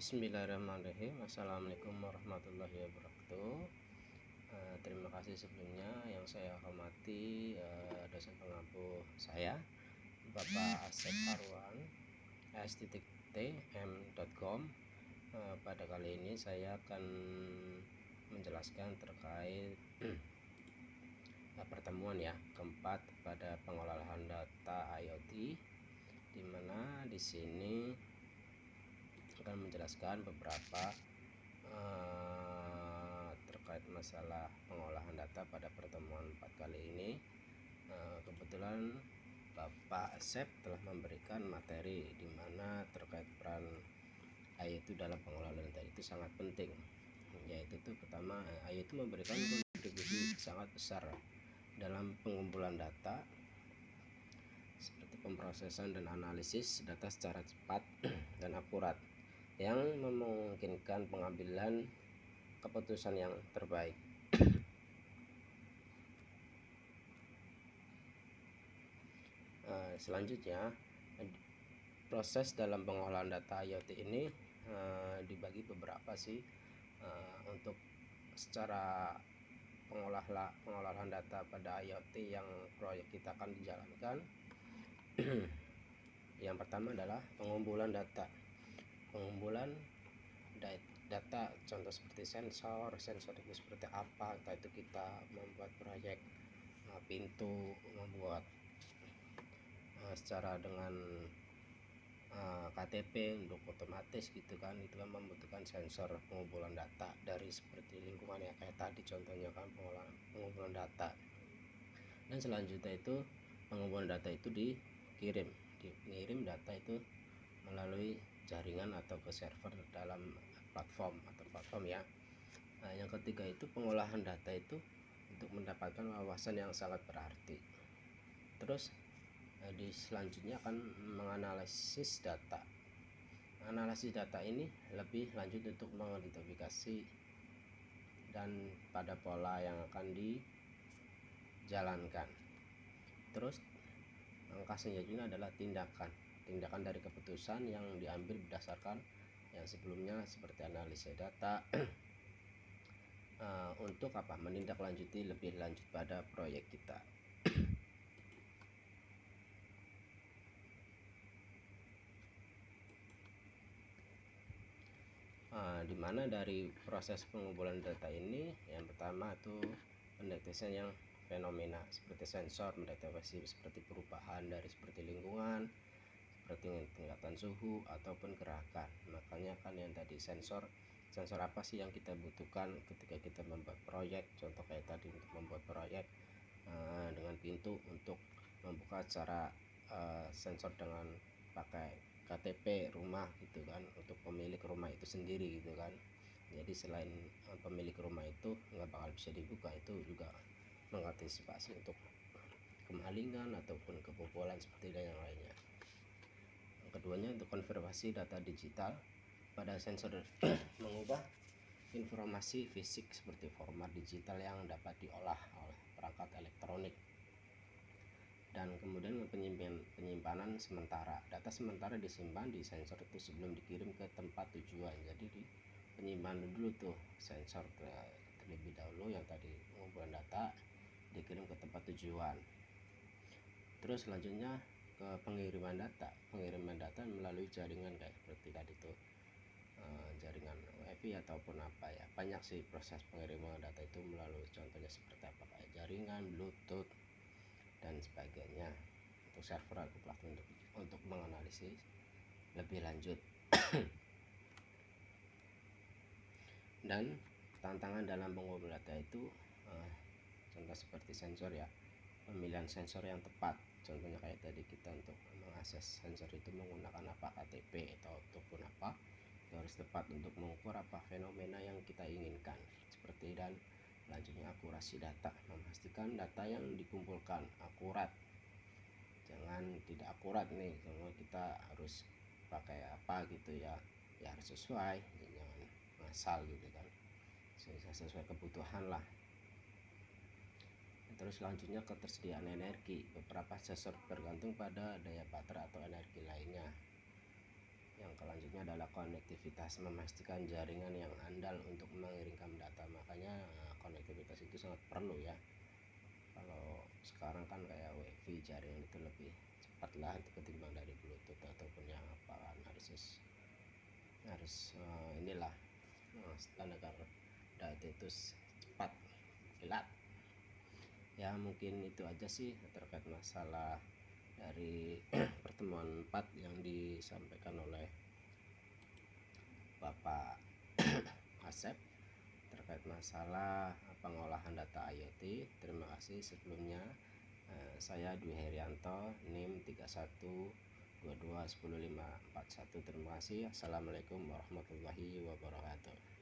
Bismillahirrahmanirrahim. Assalamualaikum warahmatullahi wabarakatuh. Terima kasih sebelumnya yang saya hormati dosen pengampu saya Bapak Asep Arwan s.t.m.com. Pada kali ini saya akan menjelaskan terkait pertemuan keempat pada pengolahan data IoT, di mana di sini akan menjelaskan beberapa terkait masalah pengolahan data pada pertemuan 4 kali ini. Kebetulan Bapak Asep telah memberikan materi di mana terkait peran IoT dalam pengolahan data itu sangat penting, yaitu pertama, IoT memberikan kontribusi sangat besar dalam pengumpulan data seperti pemrosesan dan analisis data secara cepat dan akurat yang memungkinkan pengambilan keputusan yang terbaik. Selanjutnya, proses dalam pengolahan data IoT ini dibagi beberapa untuk secara pengolahan data pada IoT yang proyek kita akan dijalankan. Yang pertama adalah pengumpulan data. Pengumpulan data contoh seperti sensor itu seperti apa, entah itu kita membuat proyek pintu, membuat secara dengan KTP untuk otomatis gitu kan, itu kan membutuhkan sensor pengumpulan data dari seperti lingkungan ya, kayak tadi contohnya kan pengumpulan data. Dan selanjutnya itu pengumpulan data itu dikirim data itu melalui jaringan atau ke server dalam platform ya. Yang ketiga itu pengolahan data itu untuk mendapatkan wawasan yang sangat berarti. Terus selanjutnya akan menganalisis data. Analisis data ini lebih lanjut untuk mengidentifikasi dan pada pola yang akan dijalankan. Terus langkah selanjutnya adalah tindakan dari keputusan yang diambil berdasarkan yang sebelumnya seperti analisis data untuk menindaklanjuti lebih lanjut pada proyek kita. Dimana dari proses pengumpulan data ini, yang pertama itu pendeteksian yang fenomena seperti sensor mendeteksi seperti perubahan dari seperti lingkungan, seperti tingkatan suhu ataupun gerakan. Makanya kan yang tadi sensor apa sih yang kita butuhkan ketika kita membuat proyek, contoh kayak tadi untuk membuat proyek dengan pintu untuk membuka secara sensor dengan pakai KTP rumah gitu kan, untuk pemilik rumah itu sendiri gitu kan. Jadi selain pemilik rumah itu nggak bakal bisa dibuka, itu juga mengantisipasi untuk kemalingan ataupun kebobolan seperti yang lainnya. Yang keduanya untuk konfirmasi data digital pada sensor mengubah informasi fisik seperti format digital yang dapat diolah oleh perangkat elektronik. Dan kemudian penyimpanan sementara. Data sementara disimpan di sensor itu sebelum dikirim ke tempat tujuan. Jadi penyimpan dulu tuh sensor terlebih dahulu yang tadi pengumpulan data dikirim ke tempat tujuan. Terus selanjutnya ke pengiriman data melalui jaringan kayak seperti tadi tuh jaringan WiFi ataupun apa ya. Banyak sih proses pengiriman data itu melalui contohnya seperti apa, kayak jaringan, Bluetooth dan sebagainya, untuk server atau platform untuk menganalisis lebih lanjut. Dan tantangan dalam pengumpulan data itu contoh seperti sensor ya, pemilihan sensor yang tepat. Contohnya kayak tadi kita untuk mengakses sensor itu menggunakan KTP ataupun itu harus tepat untuk mengukur fenomena yang kita inginkan seperti. Dan selanjutnya akurasi data, memastikan data yang dikumpulkan akurat, jangan tidak akurat nih, kalau kita harus pakai gitu ya harus sesuai, jangan ngasal gitu kan, sesuai kebutuhan lah. Terus selanjutnya ketersediaan energi, beberapa sensor bergantung pada daya baterai atau energi lainnya. Yang selanjutnya adalah konektivitas, memastikan jaringan yang andal untuk mengirimkan data. Makanya konektivitas itu sangat perlu ya. Kalau sekarang kan kayak wifi, jaringan itu lebih cepat lah ketimbang dari bluetooth ataupun yang apa kan, harus inilah standar data itu cepat, kilat ya. Mungkin itu aja sih terkait masalah dari pertemuan 4 yang disampaikan oleh Bapak Asep terkait masalah pengolahan data IoT. Terima kasih sebelumnya. Saya Dwi Herianto, NIM 31221051. Terima kasih. Assalamualaikum warahmatullahi wabarakatuh.